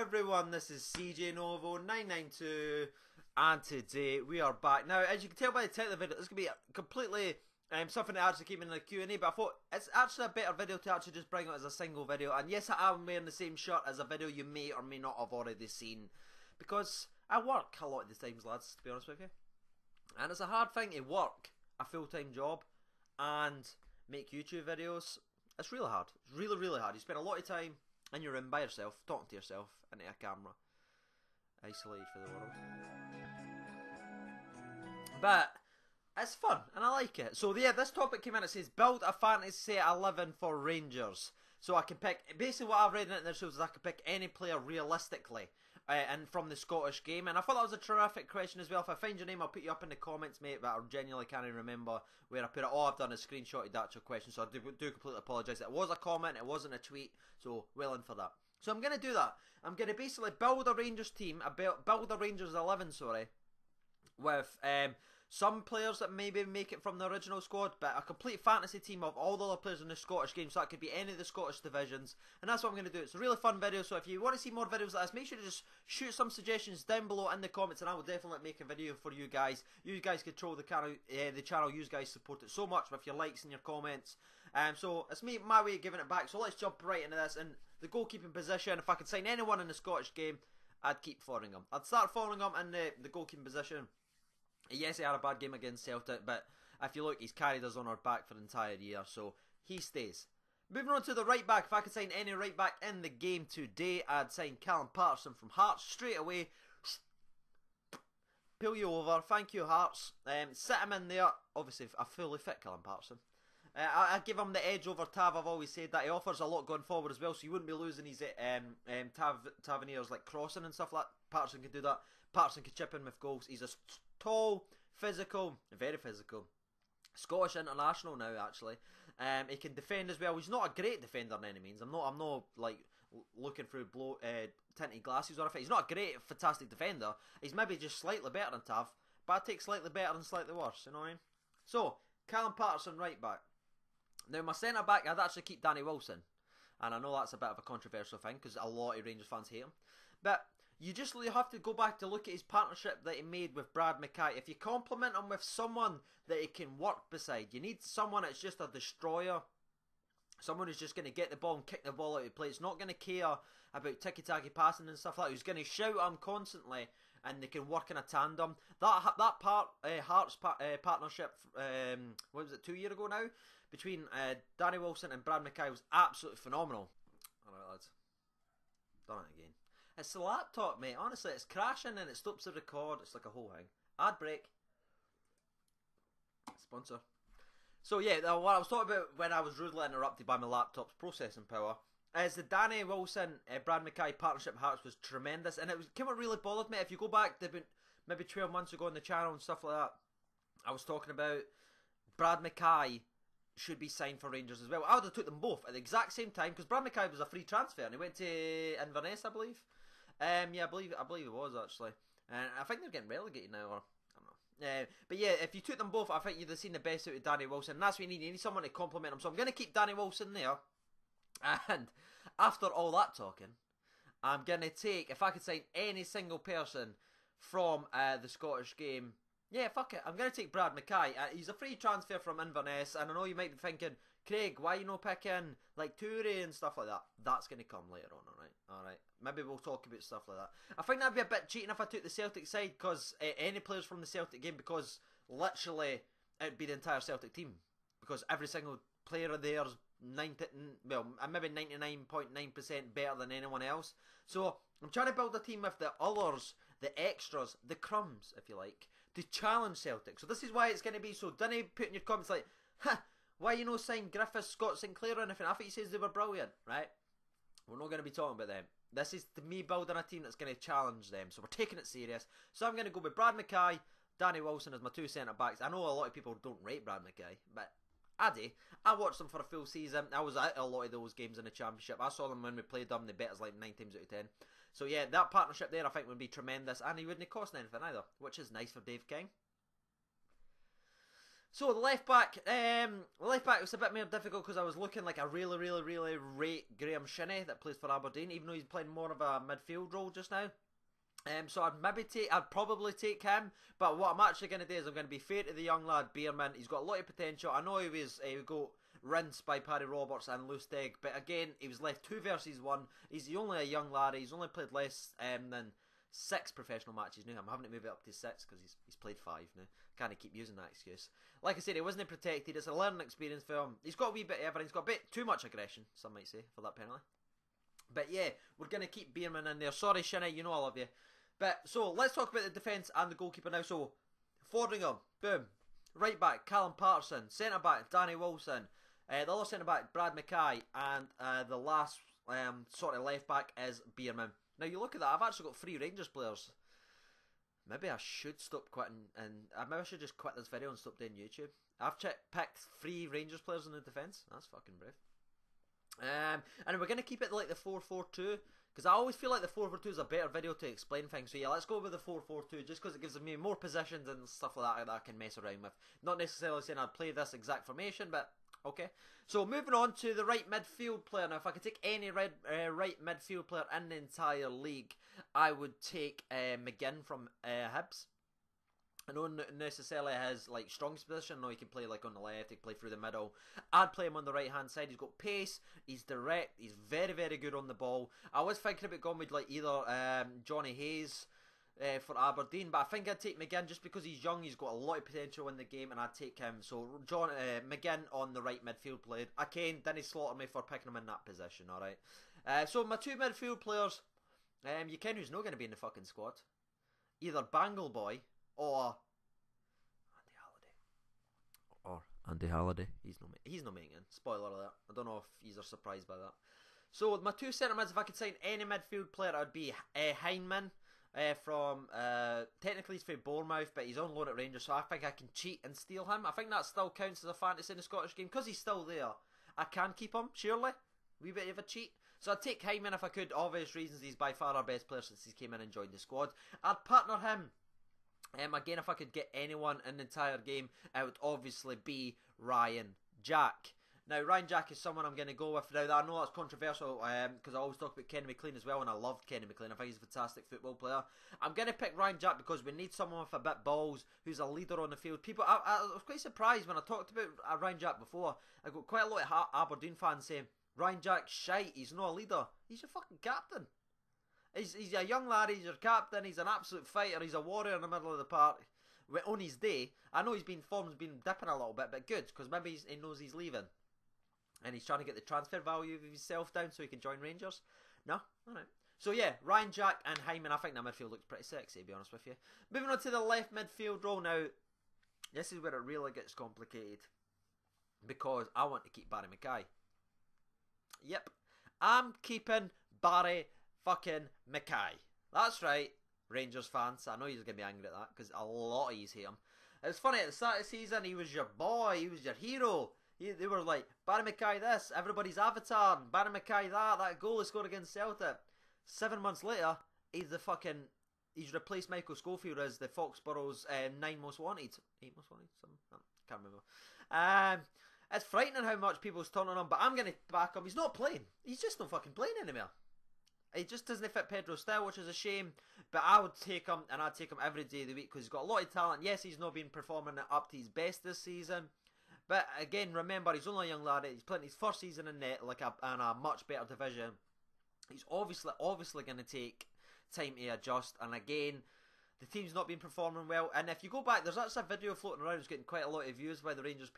everyone, this is CJ Novo 992 and today we are back. Now as you can tell by the title of the video, this is going to be completely something that actually came in the Q&A, but I thought it's actually a better video to actually just bring it as a single video. And yes, I am wearing the same shirt as a video you may or may not have already seen, because I work a lot of the times, lads, to be honest with you, and it's a hard thing to work a full-time job and make YouTube videos. It's really hard. It's really hard. You spend a lot of time in your room by yourself, talking to yourself into a camera, isolated for the world. But it's fun and I like it. So yeah, this topic came in. It says build a fantasy 11 for Rangers. So I can pick, basically what I've read in it there shows is I can pick any player realistically and from the Scottish game. And I thought that was a terrific question as well. If I find your name, I'll put you up in the comments, mate, but I genuinely can't even remember where I put it. All I've done is screenshotted the actual question, so I do completely apologise. It was a comment, it wasn't a tweet, so well in for that. So I'm going to do that. I'm going to basically build a Rangers team, build a Rangers 11, sorry, with some players that maybe make it from the original squad, but a complete fantasy team of all the other players in the Scottish game, so that could be any of the Scottish divisions, and that's what I'm going to do. It's a really fun video, so if you want to see more videos like this, make sure to just shoot some suggestions down below in the comments, and I will definitely make a video for you guys. You guys control the channel, you guys support it so much with your likes and your comments, so it's my way of giving it back. So let's jump right into this. In the goalkeeping position, if I could sign anyone in the Scottish game, I'd keep following him. I'd start following him in the goalkeeping position. Yes, he had a bad game against Celtic, but if you look, he's carried us on our back for the entire year, so he stays. Moving on to the right back, if I could sign any right back in the game today, I'd sign Callum Patterson from Hearts straight away. Pull you over, thank you Hearts. Sit him in there, obviously a fully fit Callum Patterson. I give him the edge over Tav. I've always said that. He offers a lot going forward as well, so you wouldn't be losing his Taverniers like crossing and stuff like that. Patterson could do that. Patterson could chip in with goals. He's a tall, physical, very physical Scottish international now, actually. He can defend as well. He's not a great defender in any means. I'm not like looking through tinted glasses or anything. He's not a great, fantastic defender. He's maybe just slightly better than Tav, but I take slightly better and slightly worse, you know what I mean? So, Callum Patterson, right back. Now, my centre back, I'd actually keep Danny Wilson. And I know that's a bit of a controversial thing, because a lot of Rangers fans hate him. But you have to go back to look at his partnership that he made with Brad Mackay. If you compliment him with someone that he can work beside, you need someone that's just a destroyer. Someone who's just going to get the ball and kick the ball out of play. It's not going to care about ticky-tacky passing and stuff like that. Who's going to shout at him constantly, and they can work in a tandem. That Hearts partnership, what was it, 2 years ago now, between Danny Wilson and Brad Mackay was absolutely phenomenal. Alright lads, done it again. It's the laptop, mate. Honestly, it's crashing and it stops the record. It's like a whole thing. Ad break. Sponsor. So yeah, what I was talking about when I was rudely interrupted by my laptop's processing power is the Danny Wilson, Brad Mackay partnership Hearts was tremendous, and it came what really bothered me. If you go back to maybe 12 months ago on the channel and stuff like that, I was talking about Brad Mackay should be signed for Rangers as well. I would have took them both at the exact same time, because Brad Mackay was a free transfer and he went to Inverness, I believe. Yeah, I believe it was actually, and I think they're getting relegated now, or I don't know. But yeah, if you took them both, I think you'd have seen the best out of Danny Wilson. And that's what you need. You need someone to compliment him. So I'm going to keep Danny Wilson there. And after all that talking, I'm going to take, if I could sign any single person from the Scottish game, yeah, fuck it, I'm going to take Brad Mackay. He's a free transfer from Inverness, and I know you might be thinking, Craig, why you not picking like Toure and stuff like that? That's going to come later on, alright? Maybe we'll talk about stuff like that. I think that'd be a bit cheating if I took the Celtic side, because any players from the Celtic game, because literally it'd be the entire Celtic team, because every single player there is maybe 99.9% better than anyone else. So I'm trying to build a team with the others, the extras, the crumbs, if you like, to challenge Celtic. So this is why it's going to be. So don't put in your comments like, why you no sign Griffiths, Scott Sinclair or anything? I think he says they were brilliant, right? We're not going to be talking about them. This is me building a team that's going to challenge them. So we're taking it serious. So I'm going to go with Brad Mackay, Danny Wilson as my two centre backs. I know a lot of people don't rate Brad Mackay, but I do. I watched them for a full season. I was at a lot of those games in the Championship. I saw them when we played them. They beat us like 9 times out of 10. So yeah, that partnership there I think would be tremendous. And he wouldn't cost anything either, which is nice for Dave King. So the left back was a bit more difficult because I was looking like I really rate Graham Shinney that plays for Aberdeen, even though he's playing more of a midfield role just now. So I'd probably take him, but what I'm actually going to do is I'm going to be fair to the young lad Bierman. He's got a lot of potential. I know he got rinsed by Paddy Roberts and Lustig, but again, he was left 2 versus 1. He's only a young lad. He's only played less than 6 professional matches now. I'm having to move it up to 6 because he's played 5 now. Can't keep using that excuse. Like I said, he wasn't protected. It's a learning experience for him. He's got a wee bit of everything. He's got a bit too much aggression, some might say, for that penalty. But yeah, we're going to keep Bierman in there. Sorry, Shinny, you know I love you. But so let's talk about the defence and the goalkeeper now. So Fordingham, boom. Right back, Callum Patterson. Centre back, Danny Wilson. The other centre back, Brad Mackay. And the last sort of left back is Bierman. Now you look at that, I've actually got 3 Rangers players. Maybe I should stop quitting, and maybe I should just quit this video and stop doing YouTube. I've picked 3 Rangers players in the defence. That's fucking brave. And we're going to keep it like the 4-4-2, because I always feel like the 4-4-2 is a better video to explain things. So yeah, let's go with the 4-4-2, just because it gives me more positions and stuff like that I can mess around with. Not necessarily saying I'd play this exact formation, but okay. So moving on to the right midfield player. Now if I could take any right midfield player in the entire league, I would take McGinn from Hibs. I don't necessarily has like strongest position. No, he can play like on the left, he can play through the middle. I'd play him on the right hand side. He's got pace, he's direct, he's very good on the ball. I was thinking about going with like either Johnny Hayes for Aberdeen, but I think I'd take McGinn just because he's young, he's got a lot of potential in the game, and I'd take him. So McGinn on the right midfield player. Again, didn't slaughter me for picking him in that position, alright. So my 2 midfield players, you ken who's not going to be in the fucking squad. Either Bangle Boy or Andy Halliday. He's not making it. Spoiler alert. I don't know if you're surprised by that. So my 2 centre mids, if I could sign any midfield player, it would be Heinemann from technically he's from Bournemouth, but he's on loan at Rangers, so I think I can cheat and steal him. I think that still counts as a fantasy in the Scottish game because he's still there. I can keep him, surely. Wee bit of a cheat. So I'd take Heinemann if I could. Obvious reasons, he's by far our best player since he came in and joined the squad. I'd partner him. Again, if I could get anyone in the entire game, it would obviously be Ryan Jack. Now, Ryan Jack is someone I'm going to go with. Now, I know that's controversial because I always talk about Kenny McLean as well, and I loved Kenny McLean. I think he's a fantastic football player. I'm going to pick Ryan Jack because we need someone with a bit balls, who's a leader on the field. I was quite surprised when I talked about Ryan Jack before. I got quite a lot of Aberdeen fans saying, Ryan Jack's shite, he's not a leader. He's your fucking captain. He's a young lad, he's your captain, he's an absolute fighter, he's a warrior in the middle of the park. On his day, I know form's been dipping a little bit, but good, because maybe he knows he's leaving. And he's trying to get the transfer value of himself down so he can join Rangers. No? Alright. So yeah, Ryan Jack and Hyman, I think that midfield looks pretty sexy, to be honest with you. Moving on to the left midfield role now. This is where it really gets complicated. Because I want to keep Barry Mackay. Yep. I'm keeping Barry fucking Mackay. That's right, Rangers fans. I know you're going to be angry at that because a lot of you hate him. It's funny, at the start of the season, he was your boy, he was your hero. They were like, Barry Mackay this, everybody's avatar, Barry Mackay that goal he scored against Celtic. 7 months later, he's replaced Michael Schofield as the Foxborough's 9 most wanted. 8 most wanted? Can't remember. It's frightening how much people's turning on him, but I'm going to back him. He's not playing. He's just not fucking playing anymore. He just doesn't fit Pedro's style, which is a shame. But I would take him, and I'd take him every day of the week because he's got a lot of talent. Yes, he's not been performing up to his best this season. But again, remember, he's only a young lad. He's playing his first season in net, in a much better division. He's obviously going to take time to adjust. And again, the team's not been performing well. And if you go back, there's actually a video floating around. It's getting quite a lot of views by the Rangers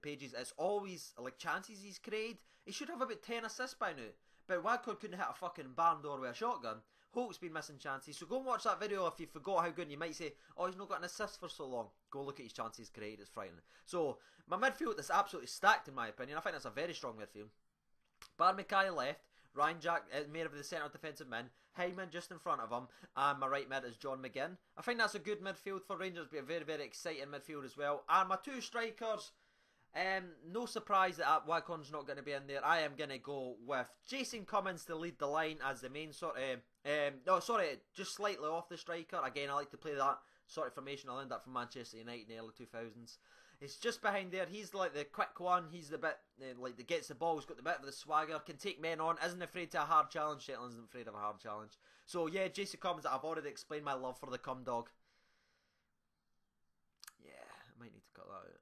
pages. It's always like chances he's created. He should have about 10 assists by now. But Wadcott couldn't hit a fucking barn door with a shotgun. Holt's been missing chances. So go and watch that video if you forgot how good. You might say, oh, he's not got an assist for so long. Go look at his chances created. It's frightening. So my midfield is absolutely stacked in my opinion. I think that's a very strong midfield. Barry Mackay left. Ryan Jack is made of the centre defensive men. Hyman just in front of him. And my right mid is John McGinn. I think that's a good midfield for Rangers. Be a very exciting midfield as well. And my 2 strikers. No surprise that Wacon's not going to be in there. I am going to go with Jason Cummins to lead the line as the main sort of... just slightly off the striker. Again, I like to play that sort of formation. I learned that from Manchester United in the early 2000s. He's just behind there. He's like the quick one. He's the bit like that gets the ball. He's got the bit of the swagger. Can take men on. Isn't afraid to a hard challenge. Shetland isn't afraid of a hard challenge. So yeah, Jason Cummins. I've already explained my love for the cum dog. Yeah, I might need to cut that out.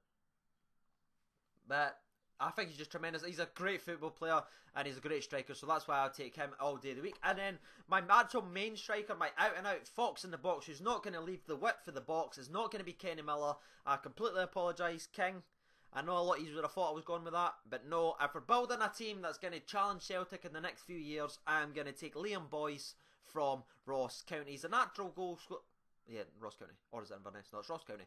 But I think he's just tremendous. He's a great football player and he's a great striker, so that's why I'll take him all day of the week. And then my actual main striker, my out-and-out fox in the box, who's not going to leave the width of the box, is not going to be Kenny Miller. I completely apologise, King. I know a lot of you would have thought I was going with that, but no. If we're building a team that's going to challenge Celtic in the next few years, I'm going to take Liam Boyce from Ross County. He's a natural goal scorer. Yeah, Ross County. Or is it Inverness? No, it's Ross County.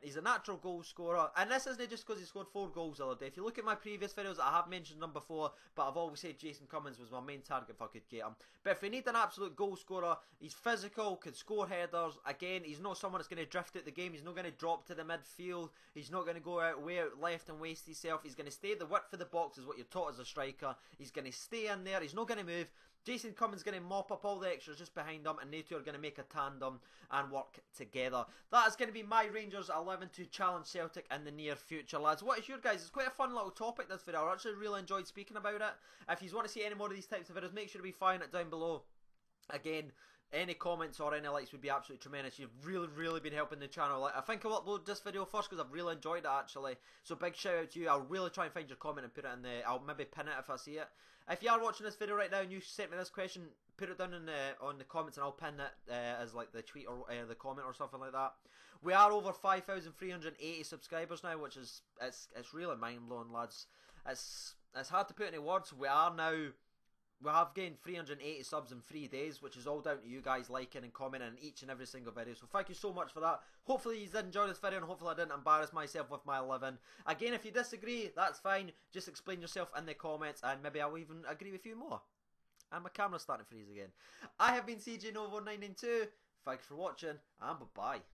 He's a natural goal scorer. And this isn't just because he scored 4 goals the other day. If you look at my previous videos, I have mentioned them before, but I've always said Jason Cummins was my main target if I could get him. But if we need an absolute goal scorer, he's physical, can score headers. Again, he's not someone that's going to drift out the game. He's not going to drop to the midfield. He's not going to go way out left and waste himself. He's going to stay the width of the box is what you're taught as a striker. He's going to stay in there. He's not going to move. Jason Cummins is going to mop up all the extras just behind him, and they two are going to make a tandem and work together. That is going to be my Rangers 11 to challenge Celtic in the near future, lads. What is your guys? It's quite a fun little topic, this video. I actually really enjoyed speaking about it. If you want to see any more of these types of videos, make sure to be firing it down below. Again, any comments or any likes would be absolutely tremendous. You've really been helping the channel. I think I'll upload this video first because I've really enjoyed it actually. So big shout out to you. I'll really try and find your comment and put it in the... I'll maybe pin it if I see it. If you are watching this video right now and you sent me this question, put it down in on the comments and I'll pin it as like the tweet or the comment or something like that. We are over 5,380 subscribers now, which is it's really mind blowing, lads. It's hard to put into words. We have gained 380 subs in 3 days, which is all down to you guys liking and commenting in each and every single video. So thank you so much for that. Hopefully you did enjoy this video and hopefully I didn't embarrass myself with my 11. Again, if you disagree, that's fine. Just explain yourself in the comments and maybe I'll even agree with you more. And my camera's starting to freeze again. I have been CJ Novo 992. Thanks for watching and bye-bye.